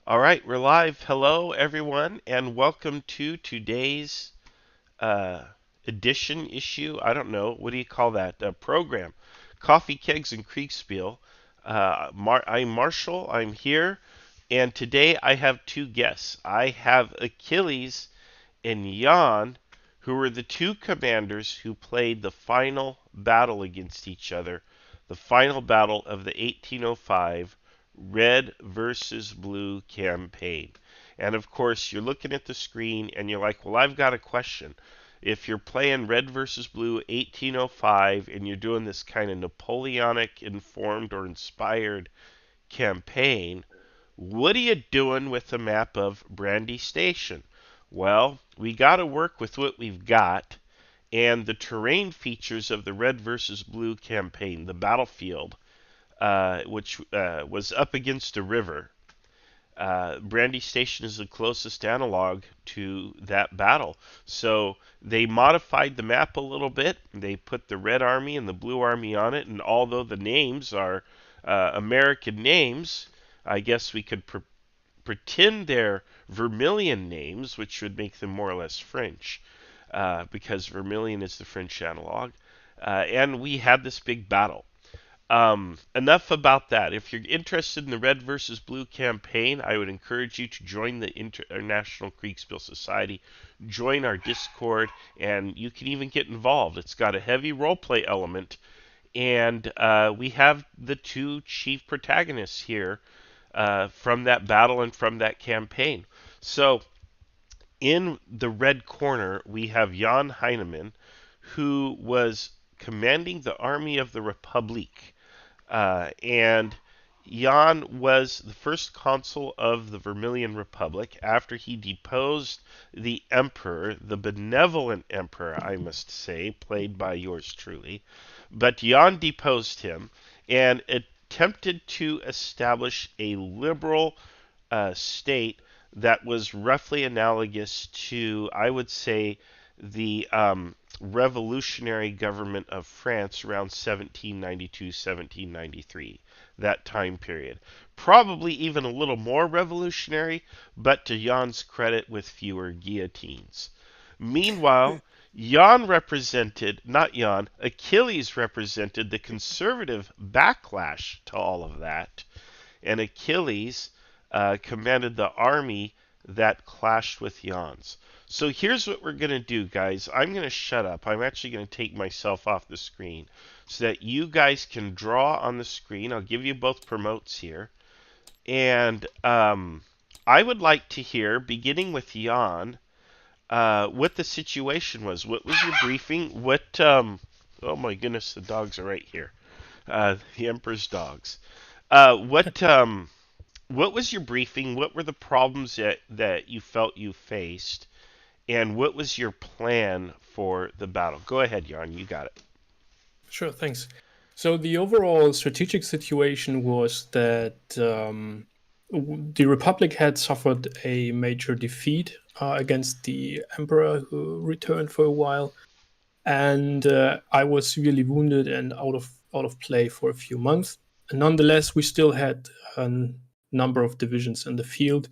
All right, we're live. Hello, everyone, and welcome to today's uh, edition issue. I don't know. What do you call that? Program. Coffee, Kegs, and Kriegsspiel. I'm Marshall. I'm here, and today I have two guests. I have Achilles and Jan, who were the two commanders who played the final battle against each other, the final battle of the 1805 Red versus Blue campaign. And of course, you're looking at the screen and you're like, well, I've got a question. If you're playing Red versus Blue 1805 and you're doing this kind of Napoleonic informed or inspired campaign, what are you doing with the map of Brandy Station? Well, we got to work with what we've got, and the terrain features of the Red versus Blue campaign, the battlefield, which was up against a river. Brandy Station is the closest analog to that battle. So they modified the map a little bit. They put the Red Army and the Blue Army on it, and although the names are American names, I guess we could pretend they're Vermilion names, which would make them more or less French, because Vermilion is the French analog. And we had this big battle. Enough about that. If you're interested in the Red versus Blue campaign, I would encourage you to join the International Kriegsspiel Society, join our Discord, and you can even get involved. It's got a heavy roleplay element, and we have the two chief protagonists here from that battle and from that campaign. So, in the red corner, we have Jan Heinemann, who was commanding the Army of the Republic. And Jan was the first consul of the Vermilion Republic after he deposed the emperor, the benevolent emperor, I must say, played by yours truly. But Jan deposed him and attempted to establish a liberal state that was roughly analogous to, I would say, the revolutionary government of France around 1792, 1793, that time period. Probably even a little more revolutionary, but to Jan's credit, with fewer guillotines. Meanwhile, not Jan, Achilles represented the conservative backlash to all of that, and Achilles commanded the army that clashed with Jan's. So here's what we're going to do, guys. I'm going to shut up. I'm actually going to take myself off the screen so that you guys can draw on the screen. I'll give you both promotes here. And I would like to hear, beginning with Jan, what the situation was. What was your briefing? Oh my goodness, the dogs are right here. The Emperor's dogs. What was your briefing? What were the problems that you felt you faced? And what was your plan for the battle? Go ahead, Jan. You got it. Sure, thanks. So the overall strategic situation was that the Republic had suffered a major defeat against the Emperor, who returned for a while, and I was severely wounded and out of play for a few months. And nonetheless, we still had a number of divisions in the field.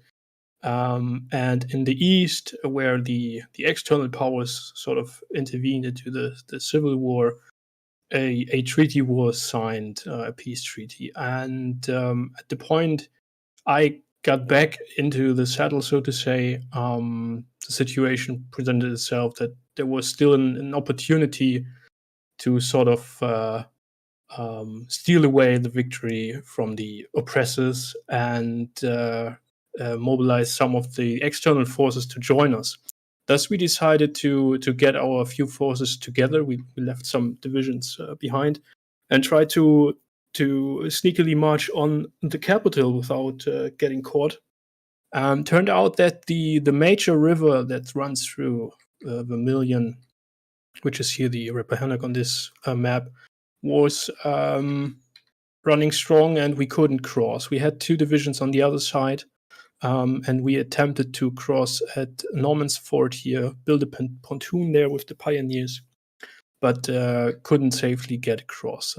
And in the east, where the external powers sort of intervened into the civil war, a treaty was signed, a peace treaty. And at the point I got back into the saddle, so to say, the situation presented itself that there was still an opportunity to sort of steal away the victory from the oppressors and mobilize some of the external forces to join us. Thus, we decided to get our few forces together. We left some divisions behind and tried to sneakily march on the capital without getting caught. Turned out that the major river that runs through Vermilion, which is here the Rappahannock on this map, was running strong, and we couldn't cross. We had two divisions on the other side, and we attempted to cross at Norman's Fort here, build a pontoon there with the pioneers, but couldn't safely get across.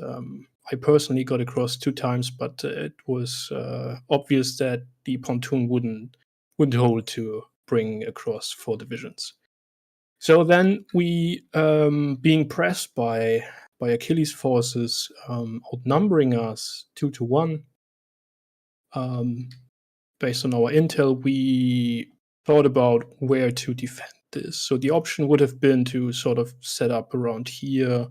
I personally got across 2 times, but it was obvious that the pontoon wouldn't hold to bring across 4 divisions. So then we, being pressed by Achilles' forces, outnumbering us 2 to 1, um, based on our intel, we thought about where to defend this. So the option would have been to sort of set up around here,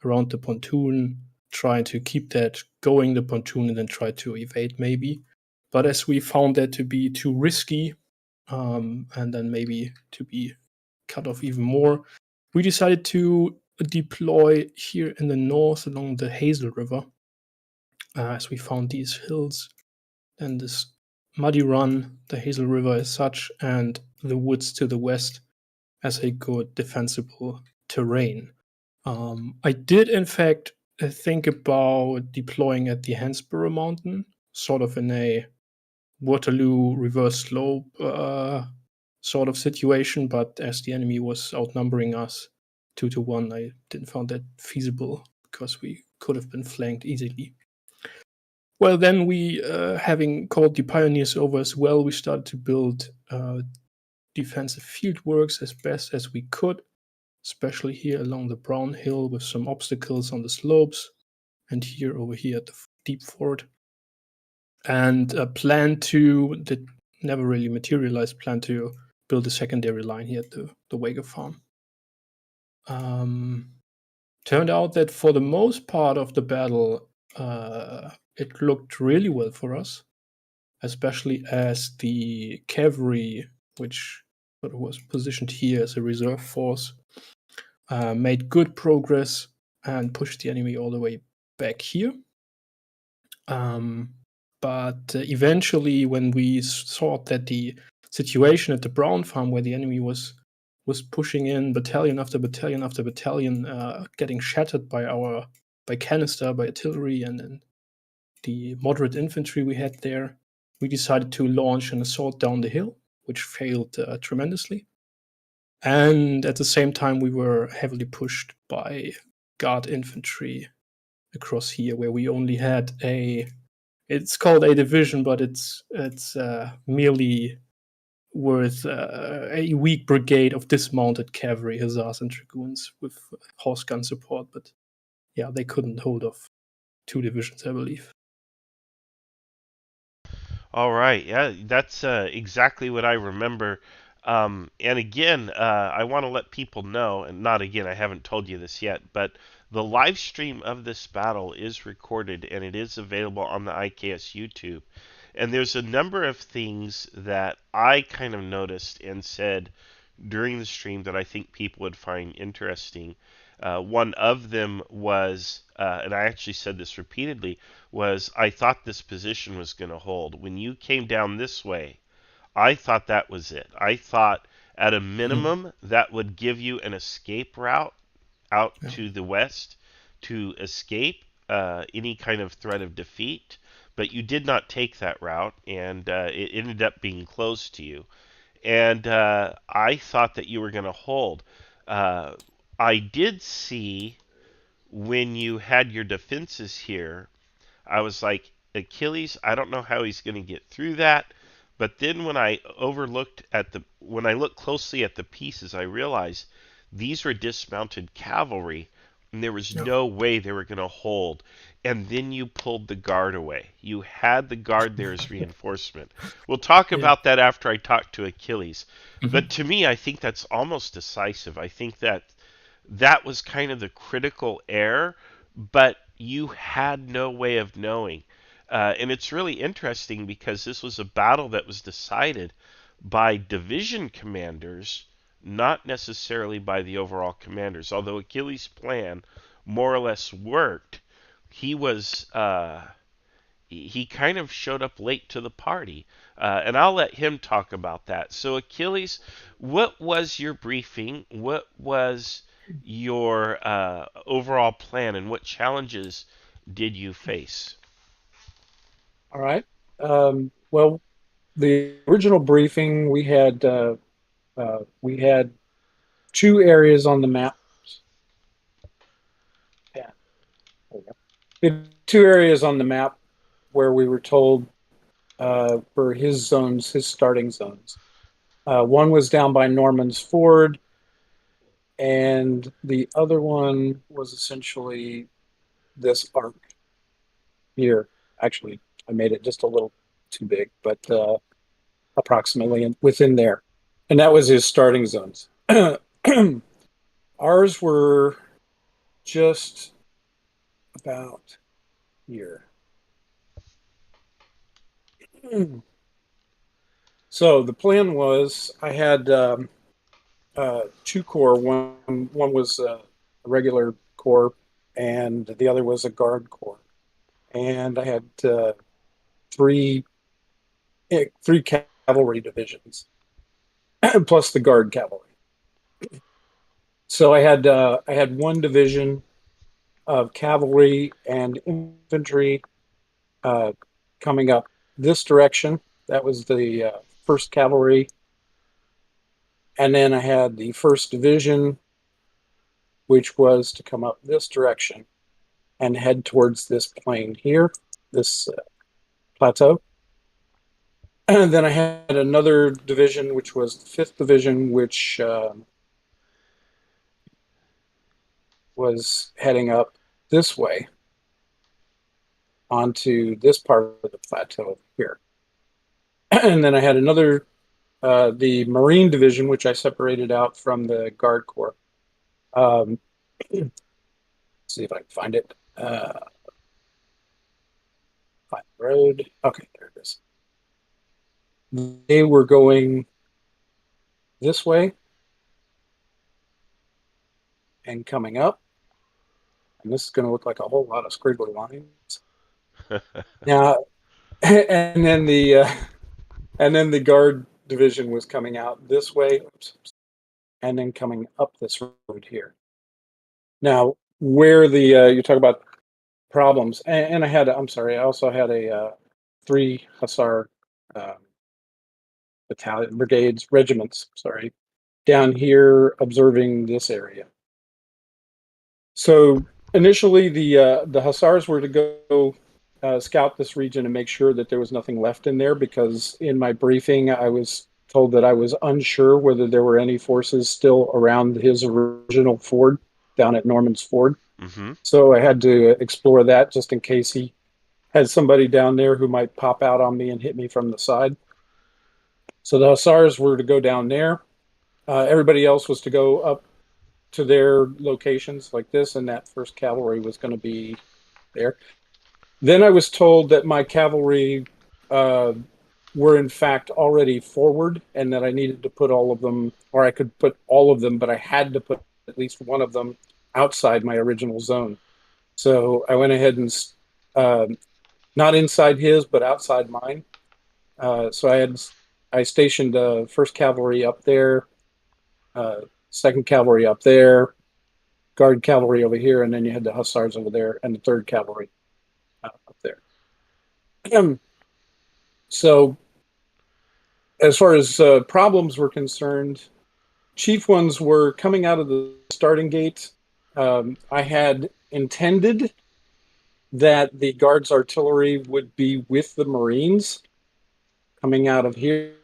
around the pontoon, try to keep that going, the pontoon, and then try to evade maybe. But as we found that to be too risky, and then maybe to be cut off even more, we decided to deploy here in the north along the Hazel River, as we found these hills and this muddy run, the Hazel River as such, and the woods to the west as a good defensible terrain. I did, in fact, think about deploying at the Hansborough Mountain, sort of in a Waterloo reverse slope sort of situation, but as the enemy was outnumbering us 2 to 1, I didn't find that feasible because we could have been flanked easily. Well, then we, having called the pioneers over as well, we started to build defensive field works as best as we could, especially here along the Brown Hill with some obstacles on the slopes, and here over here at the deep fort. And plan to, that never really materialized, plan to build a secondary line here at the Wager farm. Turned out that for the most part of the battle, it looked really well for us, especially as the cavalry, which sort of was positioned here as a reserve force, made good progress and pushed the enemy all the way back here. But eventually, when we saw that the situation at the Brown farm, where the enemy was pushing in battalion after battalion after battalion, getting shattered by canister, by artillery, and then the moderate infantry we had there, we decided to launch an assault down the hill, which failed tremendously. And at the same time, we were heavily pushed by guard infantry across here, where we only had it's called a division, but it's merely worth a weak brigade of dismounted cavalry, hussars, and dragoons with horse gun support. But yeah, they couldn't hold off 2 divisions, I believe. All right, yeah, that's exactly what I remember. And again, I want to let people know, and not again, I haven't told you this yet, but the live stream of this battle is recorded and it is available on the IKS YouTube. And there's a number of things that I kind of noticed and said during the stream that I think people would find interesting. One of them was, and I actually said this repeatedly, was I thought this position was going to hold. When you came down this way, I thought that was it. I thought at a Mhm. minimum that would give you an escape route out Yeah. to the west to escape any kind of threat of defeat. But you did not take that route, and it ended up being closed to you. And I thought that you were going to hold. Uh, I did see when you had your defenses here, I was like, Achilles, I don't know how he's going to get through that. But then when I looked closely at the pieces, I realized these were dismounted cavalry, and there was Yeah. no way they were going to hold. And then you pulled the guard away. You had the guard there as reinforcement. We'll talk Yeah. about that after I talk to Achilles. But Mhm. to me, I think that's almost decisive. I think that that was kind of the critical error, but you had no way of knowing. And it's really interesting because this was a battle that was decided by division commanders, not necessarily by the overall commanders. Although Achilles' plan more or less worked, he was he kind of showed up late to the party. And I'll let him talk about that. So, Achilles, what was your briefing? What was your overall plan, and what challenges did you face? All right. Well, the original briefing we had 2 areas on the map. Yeah. There we go. the two areas on the map where we were told were his zones, his starting zones. One was down by Norman's Ford, and the other one was essentially this arc here. Actually, I made it just a little too big, but approximately within there. And that was his starting zones. Ours were just about here. So the plan was I had two core. One was a regular core, and the other was a guard core. And I had three three cavalry divisions plus the guard cavalry. So I had one division of cavalry and infantry uh, coming up this direction. That was the first cavalry, and then I had the first division, which was to come up this direction and head towards this plain here, this plateau. And then I had another division, which was the fifth division, which was heading up this way onto this part of the plateau here. And then I had another, the Marine division, which I separated out from the Guard Corps. Um, see if I can find it. Find the road. Okay, there it is. They were going this way and coming up. And this is going to look like a whole lot of squiggly lines. Now, and then the guard division was coming out this way, and then coming up this road here. Now, where the you talk about problems, and I had, I'm sorry, I also had a three hussar uh, battalion, brigades, regiments, sorry, down here observing this area. So initially, the hussars were to go scout this region and make sure that there was nothing left in there, because in my briefing, I was told that I was unsure whether there were any forces still around his original ford down at Norman's Ford. Mm-hmm. So I had to explore that just in case he had somebody down there who might pop out on me and hit me from the side. So the hussars were to go down there. Everybody else was to go up to their locations like this, and that first cavalry was going to be there. Then I was told that my cavalry uh, were in fact already forward, and that I needed to put all of them, or I could put all of them, but I had to put at least one of them outside my original zone. So I went ahead and uh, not inside his, but outside mine. So I stationed First Cavalry up there, uh, Second Cavalry up there, Guard Cavalry over here, and then you had the Hussars over there, and the Third Cavalry up there. So as far as problems were concerned, chief ones were coming out of the starting gate. I had intended that the Guards artillery would be with the Marines coming out of here.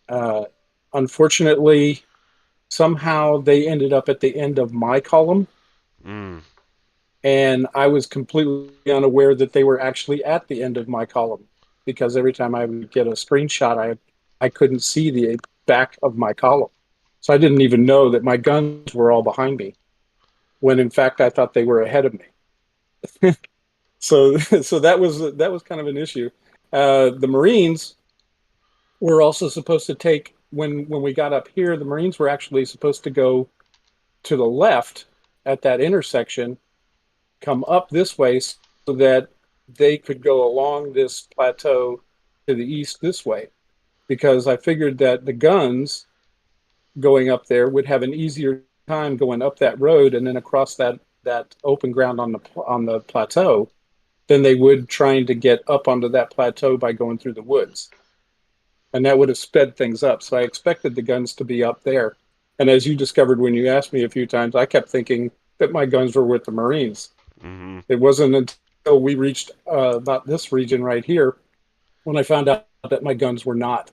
Uh, Unfortunately, somehow they ended up at the end of my column, Mm. and I was completely unaware that they were actually at the end of my column, because every time I would get a screenshot, I couldn't see the back of my column. So I didn't even know that my guns were all behind me, when in fact I thought they were ahead of me. So that was kind of an issue. The Marines were also supposed to take, when we got up here, the Marines were actually supposed to go to the left at that intersection, come up this way so that they could go along this plateau to the east this way, because I figured that the guns going up there would have an easier time going up that road and then across that open ground on the plateau than they would trying to get up onto that plateau by going through the woods. And that would have sped things up. So I expected the guns to be up there. And as you discovered when you asked me a few times, I kept thinking that my guns were with the Marines. Hmm. It wasn't until we reached about this region right here when I found out that my guns were not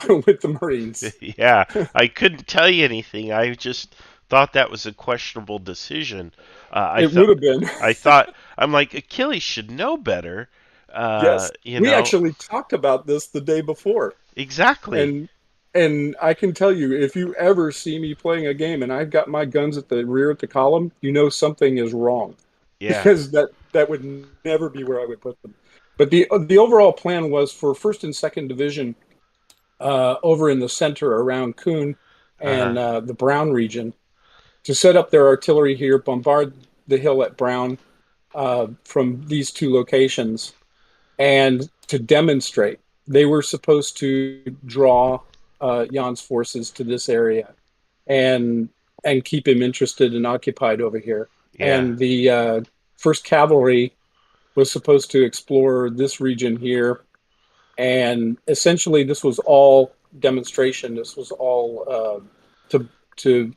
with the Marines. Yeah, I couldn't tell you anything. I just thought that was a questionable decision. I It thought, would have been. I'm like, Achilles should know better. Yes, You we know, actually talked about this the day before, exactly. and I can tell you, if you ever see me playing a game and I've got my guns at the rear at the column, you know something is wrong Yeah. because that would never be where I would put them. But the overall plan was for first and second division over in the center around Kuhn Uh-huh. and the Brown region to set up their artillery here, bombard the hill at Brown from these two locations, and to demonstrate. They were supposed to draw Jan's forces to this area and keep him interested and occupied over here. Yeah. And the First Cavalry was supposed to explore this region here, and essentially this was all demonstration. This was all to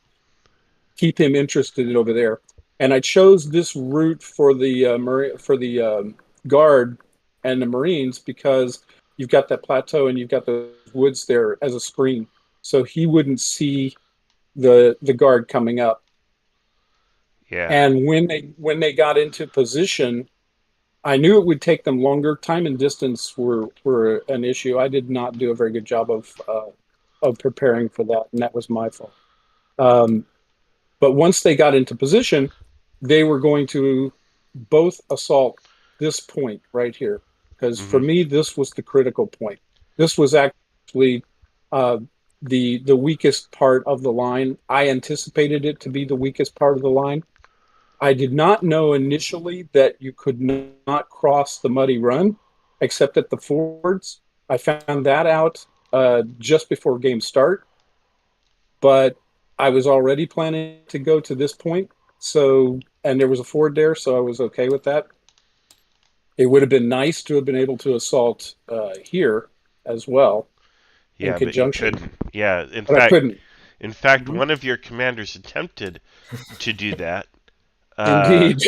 keep him interested over there. And I chose this route for the guard and the Marines because you've got that plateau and you've got the woods there as a screen, so he wouldn't see the guard coming up. Yeah. And when they got into position, I knew it would take them longer. Time and distance were an issue. I did not do a very good job of preparing for that, and that was my fault. Um, But once they got into position, they were going to both assault this point right here. Because for Hmm. me, this was the critical point. This was actually uh, the weakest part of the line. I anticipated it to be the weakest part of the line. I did not know initially that you could not cross the Muddy Run except at the fords. I found that out just before game start, but I was already planning to go to this point. So, and there was a ford there, so I was okay with that. It would have been nice to have been able to assault here as well in Yeah, but you conjunction, couldn't. Yeah, but I couldn't. in fact, Mhm. one of your commanders attempted to do that, uh, Indeed.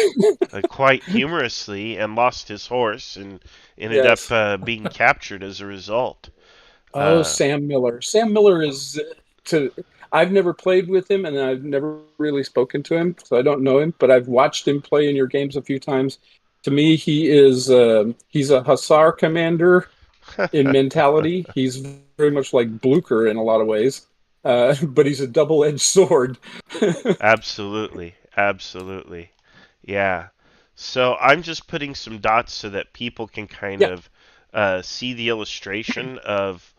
quite humorously, and lost his horse and ended up Yes. being captured as a result. Oh, Uh, Sam Miller. Sam Miller is to. I've never played with him, and I've never really spoken to him, so I don't know him. But I've watched him play in your games a few times. To me, he's a Hussar commander in mentality. He's very much like Blucher in a lot of ways, but he's a double-edged sword. Absolutely, absolutely. Yeah. So I'm just putting some dots so that people can kind Yeah, of see the illustration of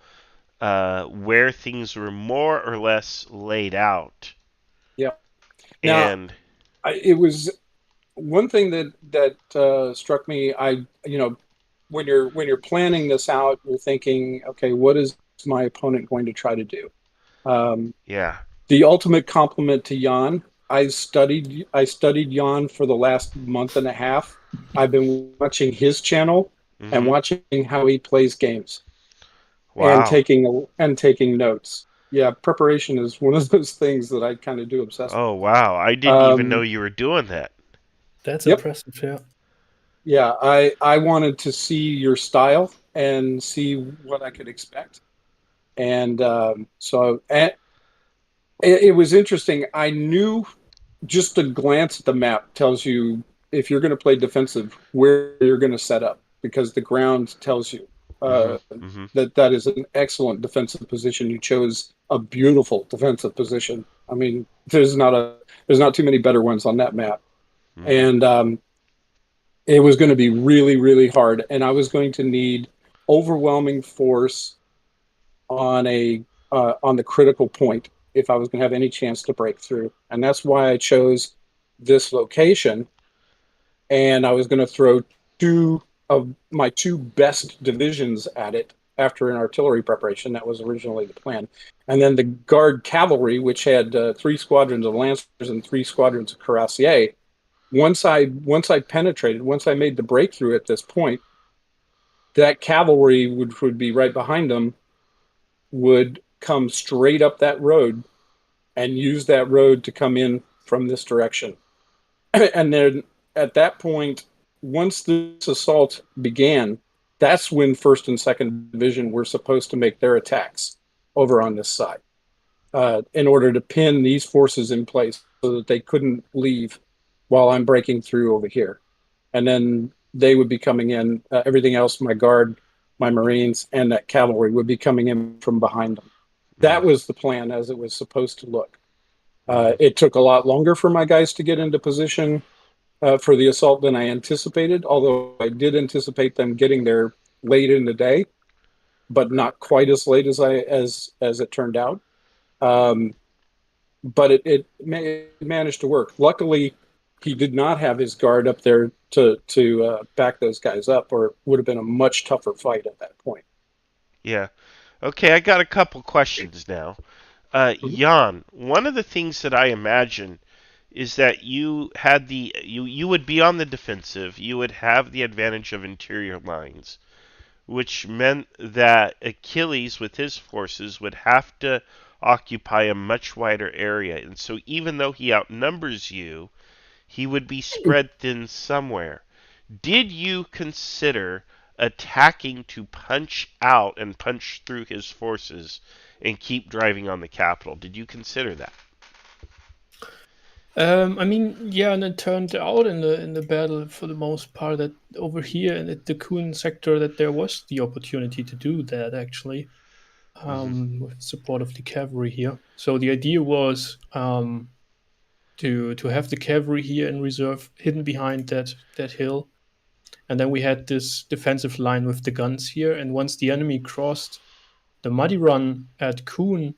where things were more or less laid out. yeah. Now, And it was one thing that struck me. When you're planning this out, you're thinking, okay, what is my opponent going to try to do? Um, yeah. the ultimate compliment to Jan. I studied Jan for the last month and a half. I've been watching his channel and Hmm. watching how he plays games and Wow. taking notes. Yeah, preparation is one of those things that I kind of do Oh, obsessively. wow. I didn't even know Um, you were doing that. That's yep, impressive. Yeah. yeah. I wanted to see your style and see what I could expect, and it was interesting. I knew just a glance at the map tells you if you're going to play defensive where you're going to set up because the ground tells you Hmm. uh, Hmm. that is an excellent defensive position. You chose a beautiful defensive position. I mean, there's not too many better ones on that map, Hmm. and it was going to be really hard, and I was going to need overwhelming force on a on the critical point if I was going to have any chance to break through. And that's why I chose this location. And I was going to throw two of my two best divisions at it after an artillery preparation. That was originally the plan. And then the Guard cavalry, which had three squadrons of lancers and three squadrons of cuirassiers. Once I penetrated, once I made the breakthrough at this point, that cavalry would be right behind them, would come straight up that road and use that road to come in from this direction. And then at that point, once this assault began, that's when First and Second Division were supposed to make their attacks over on this side in order to pin these forces in place so that they couldn't leave while I'm breaking through over here. And then they would be coming in. Everything else, my guard, my Marines, and that cavalry would be coming in from behind them. Mm, That was the plan as it was supposed to look. mhm, It took a lot longer for my guys to get into position for the assault than I anticipated, although I did anticipate them getting there late in the day, but not quite as late as it turned out. Um, but it managed to work. Luckily, he did not have his guard up there to back those guys up, or it would have been a much tougher fight at that point. yeah. Okay, I got a couple questions now. Mhm. Jan, one of the things that I imagine is that you would be on the defensive. You would have the advantage of interior lines, which meant that Achilles with his forces would have to occupy a much wider area. And so even though he outnumbers you, he would be spread thin somewhere. Did you consider attacking to punch out and punch through his forces and keep driving on the capital? Did you consider that? I mean, yeah, and it turned out in the battle for the most part that over here in the Kun sector that there was the opportunity to do that actually, Hmm. with support of the cavalry here. So the idea was to have the cavalry here in reserve, hidden behind that hill, and then we had this defensive line with the guns here. And once the enemy crossed the muddy run at Kun,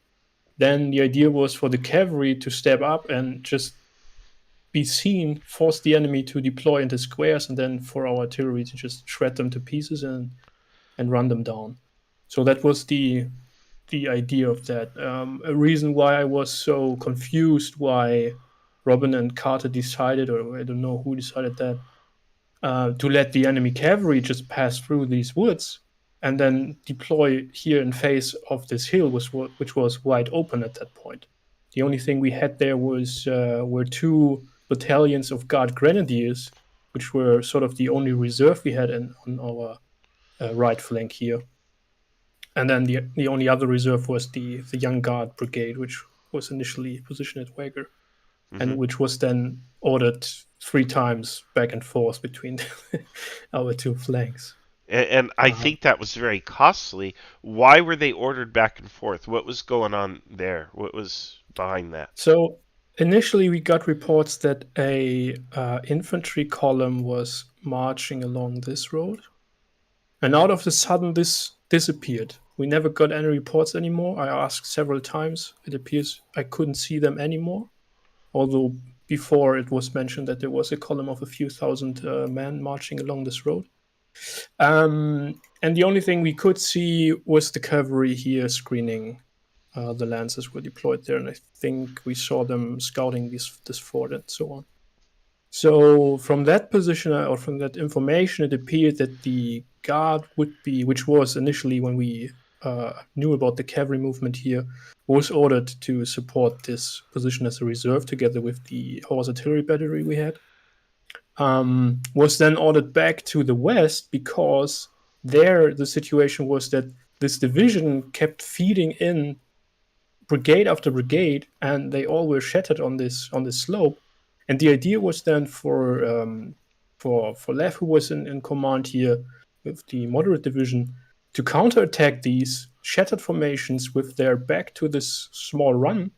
then the idea was for the cavalry to step up and just be seen, force the enemy to deploy into squares, and then for our artillery to just shred them to pieces and run them down. So that was the idea of that. A reason why I was so confused why Robin and Carter decided, or I don't know who decided that, to let the enemy cavalry just pass through these woods and then deploy here in face of this hill, which was wide open at that point. The only thing we had there was were two battalions of Guard Grenadiers, which were sort of the only reserve we had on our right flank here. And then the only other reserve was the Young Guard Brigade, which was initially positioned at Wager, Hmm. and which was then ordered 3 times back and forth between our two flanks. And I Uh, think that was very costly. Why were they ordered back and forth? What was going on there? What was behind that? so initially, we got reports that a infantry column was marching along this road, and out of the sudden, this disappeared. We never got any reports anymore. I asked several times. It appears I couldn't see them anymore. Although before it was mentioned that there was a column of a few thousand men marching along this road. And the only thing we could see was the cavalry here screening the lancers were deployed there, and I think we saw them scouting this fort and so on. So from that position or from that information, it appeared that the guard would be, which was initially when we knew about the cavalry movement here, was ordered to support this position as a reserve together with the horse artillery battery we had. Was then ordered back to the west because there the situation was that this division kept feeding in brigade after brigade, and they all were shattered on this slope. And the idea was then for Lev, who was in command here with the moderate division, to counterattack these shattered formations with their back to this small run,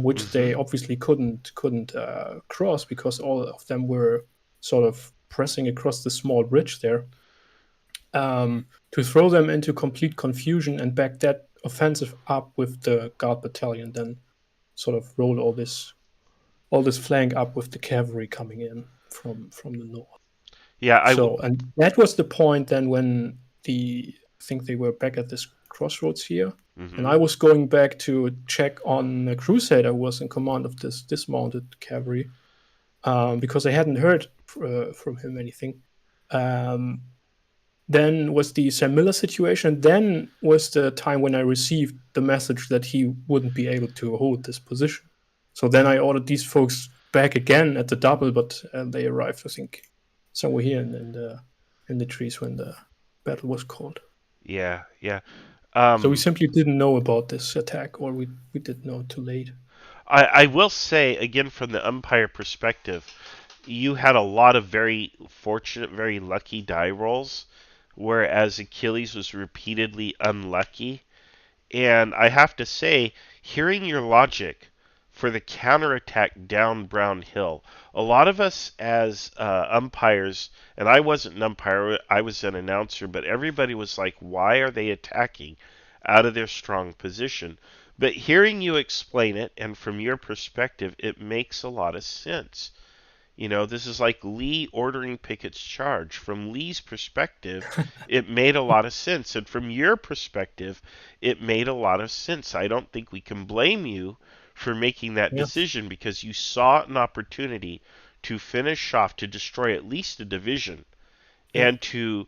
which Hmm. they obviously couldn't cross because all of them were sort of pressing across the small bridge there. To throw them into complete confusion and back that offensive up with the guard battalion, then sort of roll all this flank up with the cavalry coming in from the north. Yeah, So, and that was the point then when I think they were back at this crossroads here, and hmm. I was going back to check on a Crusader who was in command of this dismounted cavalry, because I hadn't heard from him anything. Um, then was the Sam Miller situation. Then was the time when I received the message that he wouldn't be able to hold this position. So then I ordered these folks back again at the double, but they arrived, I think, somewhere here in the trees when the battle was called. Yeah, yeah. So we Um, simply didn't know about this attack, or we did know too late. I will say again from the umpire perspective, you had a lot of very fortunate, very lucky die rolls, whereas Achilles was repeatedly unlucky. And I have to say, hearing your logic for the counterattack down Brown Hill, a lot of us as umpires, and I wasn't an umpire, I was an announcer, but everybody was like, why are they attacking out of their strong position? But hearing you explain it, and from your perspective, it makes a lot of sense. You know, this is like Lee ordering Pickett's charge. From Lee's perspective, it made a lot of sense. And from your perspective, it made a lot of sense. I don't think we can blame you for making that Yeah, decision because you saw an opportunity to finish off, to destroy at least a division yeah, and to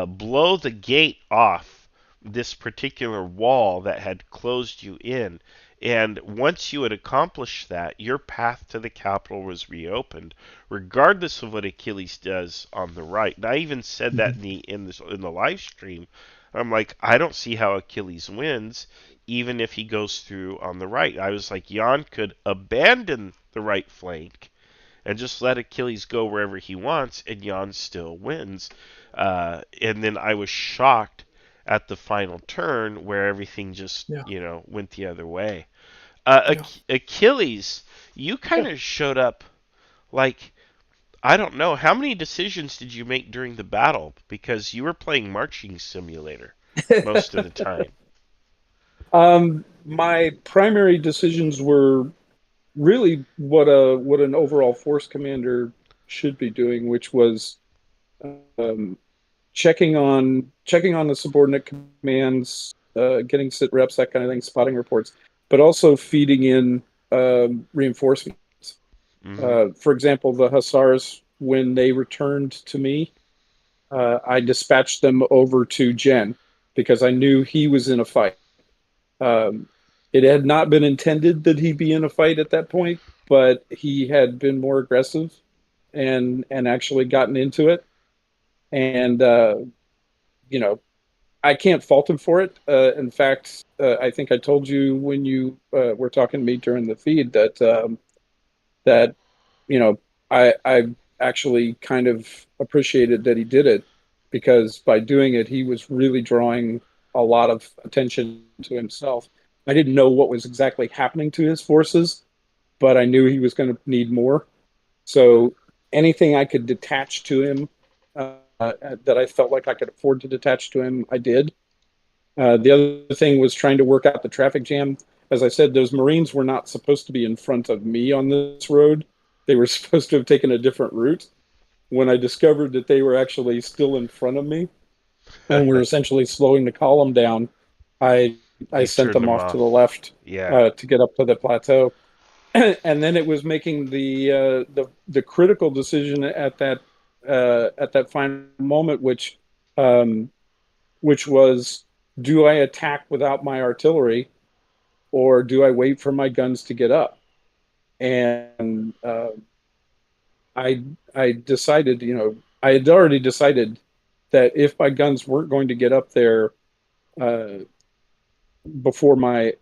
blow the gate off this particular wall that had closed you in. And once you had accomplished that, your path to the capital was reopened, regardless of what Achilles does on the right. And I even said that hmm, in the live stream. I'm like, I don't see how Achilles wins, even if he goes through on the right. I was like, Jan could abandon the right flank and just let Achilles go wherever he wants, and Jan still wins. And then I was shocked at the final turn where everything just, yeah, went the other way. yeah. Achilles, you kind of showed up like, I don't know, how many decisions did you make during the battle? Because you were playing Marching Simulator most of the time. My primary decisions were really what an overall force commander should be doing, which was um, checking on the subordinate commands, getting sit reps, that kind of thing, spotting reports, but also feeding in reinforcements. Hmm. For example, the Hussars, when they returned to me, I dispatched them over to Jen because I knew he was in a fight. Um, it had not been intended that he be in a fight at that point, but he had been more aggressive and actually gotten into it. And you know, I can't fault him for it. In fact, I think I told you when you were talking to me during the feed that you know I actually kind of appreciated that he did it because by doing it, he was really drawing a lot of attention to himself. I didn't know what was exactly happening to his forces, but I knew he was going to need more. So anything I could detach to him that I felt like I could afford to detach to him, I did. The other thing was trying to work out the traffic jam. As I said, those Marines were not supposed to be in front of me on this road. They were supposed to have taken a different route. When I discovered that they were actually still in front of me and were essentially slowing the column down, I I You sent turned them them off to the off. left Yeah. to get up to the plateau. And then it was making the critical decision at that final moment, um, which was, do I attack without my artillery or do I wait for my guns to get up? And I I decided, I had already decided that if my guns weren't going to get up there uh, before my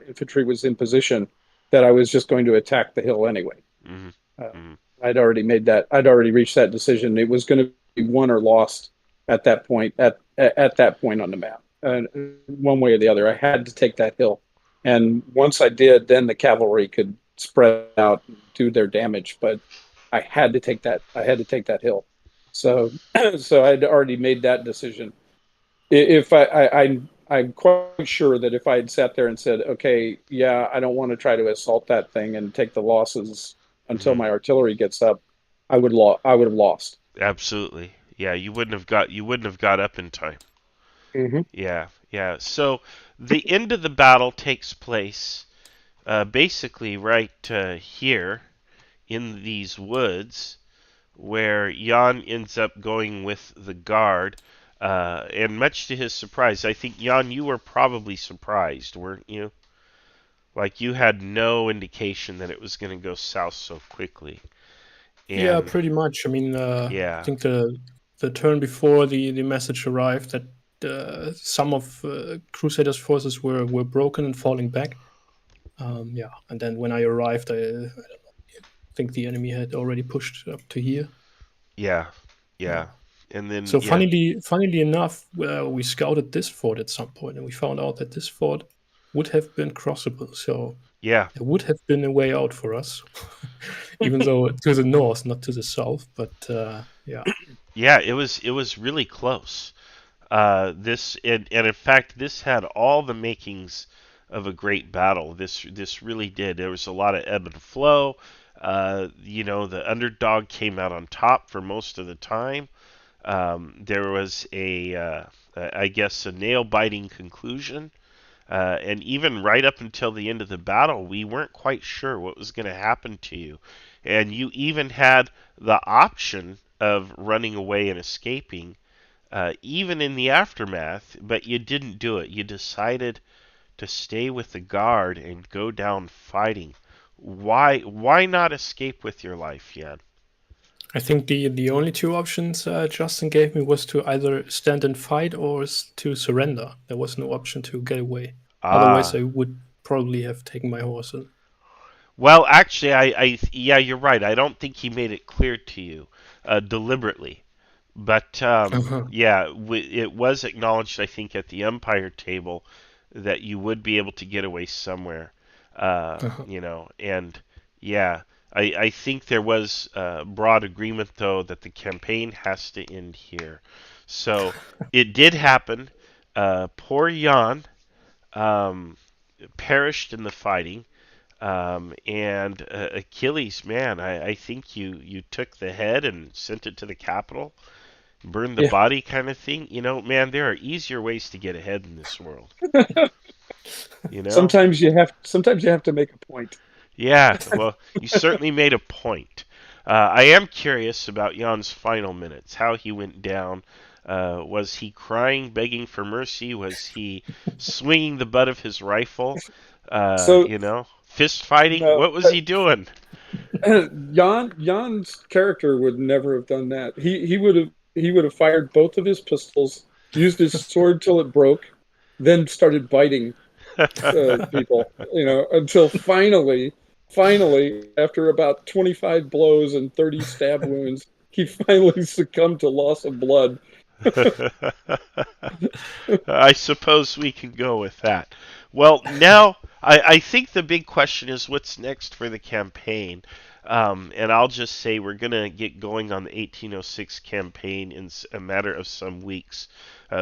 infantry was in position, that I was just going to attack the hill anyway. Hmm. Uh, Hmm. I'd already made that. I'd already reached that decision. It was going to be won or lost at that point. At that point on the map, one way or the other, I had to take that hill. And once I did, then the cavalry could spread out and do their damage. But I had to take that. I had to take that hill. So, so I'd already made that decision. If I'm quite sure that if I had sat there and said, okay, yeah, I don't want to try to assault that thing and take the losses until Hmm. my artillery gets up, I would have lost. Absolutely. Yeah, you wouldn't have got up in time. Mm-hmm. Yeah, yeah. So the end of the battle takes place basically right here in these woods, where Jan ends up going with the guard. And much to his surprise, I think Jan, you were probably surprised, weren't you? Like you had no indication that it was going to go south so quickly. Yeah, And pretty much. I mean, I yeah, think the turn before the message arrived that some of Crusaders' forces were broken and falling back. Yeah, and then when I arrived, I think the enemy had already pushed up to here. yeah, Yeah. yeah. And then So yeah, funnily enough, we scouted this fort at some point, and we found out that this fort would have been crossable. So yeah, there would have been a way out for us, even though to the north, not to the south. But yeah, yeah. It was really close. This and in fact, this had all the makings of a great battle. This really did. There was a lot of ebb and flow. The underdog came out on top for most of the time. There was I guess, a nail-biting conclusion. And even right up until the end of the battle, we weren't quite sure what was going to happen to you. And you even had the option of running away and escaping, even in the aftermath, but you didn't do it. You decided to stay with the guard and go down fighting. Why not escape with your life, Jan? I think the only two options Justin gave me was to either stand and fight or to surrender. There was no option to get away. Otherwise, Ah, I would probably have taken my horse. And well, actually, yeah, you're right. I don't think he made it clear to you deliberately. But uh-huh, yeah, it was acknowledged, I think, at the umpire table that you would be able to get away somewhere. uh-huh. And yeah, I think there was broad agreement, though, that the campaign has to end here. So it did happen. Poor Jan um, perished in the fighting. And Achilles, man, I think you took the head and sent it to the capital, burn the Yeah, body kind of thing. Man, there are easier ways to get ahead in this world. You know? Sometimes you have to make a point. Yeah, well, you certainly made a point. I am curious about Jan's final minutes, how he went down. Was he crying, begging for mercy? Was he swinging the butt of his rifle? So Fist fighting? no, What was he doing? Jan's character would never have done that. He would have fired both of his pistols, used his sword till it broke, then started biting people. Until finally, after about 25 blows and 30 stab wounds, he finally succumbed to loss of blood. I suppose we can go with that. Well, now I think the big question is what's next for the campaign. And I'll just say we're going to get going on the 1806 campaign in a matter of some weeks.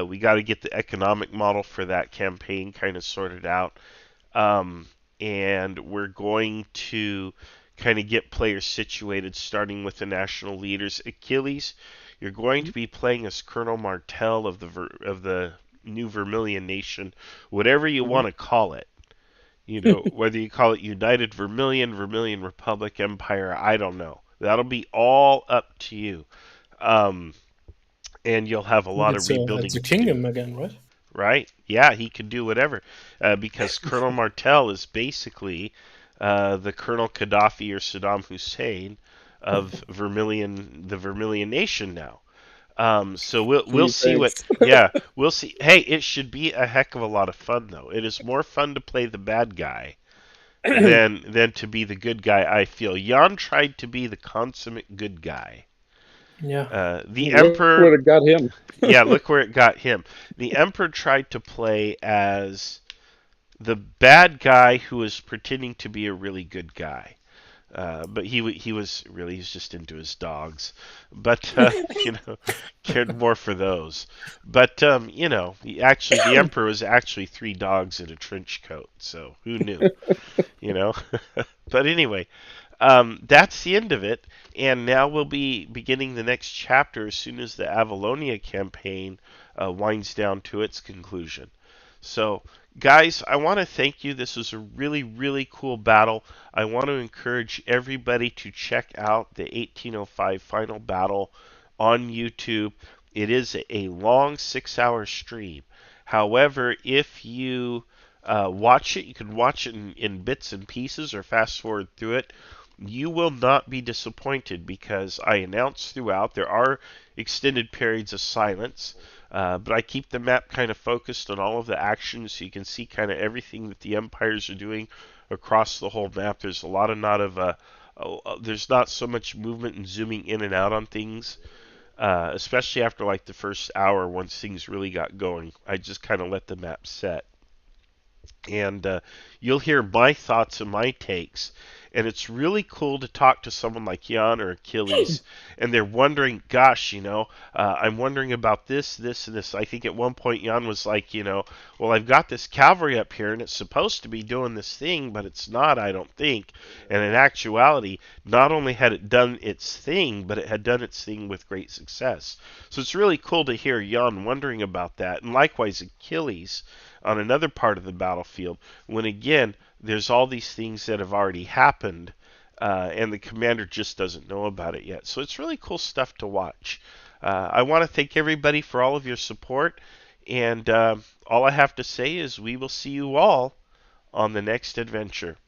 We got to get the economic model for that campaign kind of sorted out. Um, and we're going to kind of get players situated, starting with the national leaders. Achilles, you're going to be playing as Colonel Martel of the New Vermilion Nation, whatever you Mhm. want to call it. Whether you call it United Vermilion, Vermilion Republic, Empire, I don't know. That'll be all up to you. Um, and you'll have a I think lot of it's rebuilding a to do. kingdom again, right? Right? Yeah, he can do whatever. Because Colonel Martel is basically the Colonel Gaddafi or Saddam Hussein of the Vermilion Nation now. So we'll Gee, see what. thanks. Yeah, we'll see. Hey, it should be a heck of a lot of fun, though. It is more fun to play the bad guy than to be the good guy. I feel Jan tried to be the consummate good guy. Yeah, The Look what Emperor, it got him. yeah, look where it got him. The Emperor tried to play as the bad guy who was pretending to be a really good guy. But he was really he's just into his dogs, but cared more for those. But the emperor was actually three dogs in a trench coat, so who knew? You know. But anyway, that's the end of it, and now we'll be beginning the next chapter as soon as the Avalonia campaign winds down to its conclusion. So, guys, I want to thank you. This was a really, really cool battle. I want to encourage everybody to check out the 1805 final battle on YouTube. It is a long 6-hour stream. However, if you Watch it. You can watch it in bits and pieces or fast forward through it. You will not be disappointed because I announce throughout there are extended periods of silence, but I keep the map kind of focused on all of the actions so you can see kind of everything that the empires are doing across the whole map. There's a lot of not of there's not so much movement and zooming in and out on things, especially after like the first hour once things really got going. I just kind of let the map set and you'll hear my thoughts and my takes. And it's really cool to talk to someone like Jan or Achilles, and they're wondering, gosh, I'm wondering about this, this, and this. I think at one point Jan was like, well, I've got this cavalry up here, and it's supposed to be doing this thing, but it's not, I don't think. And in actuality, not only had it done its thing, but it had done its thing with great success. So it's really cool to hear Jan wondering about that, and likewise Achilles on another part of the battlefield when again there's all these things that have already happened and the commander just doesn't know about it yet. So it's really cool stuff to watch. I want to thank everybody for all of your support, and all I have to say is we will see you all on the next adventure.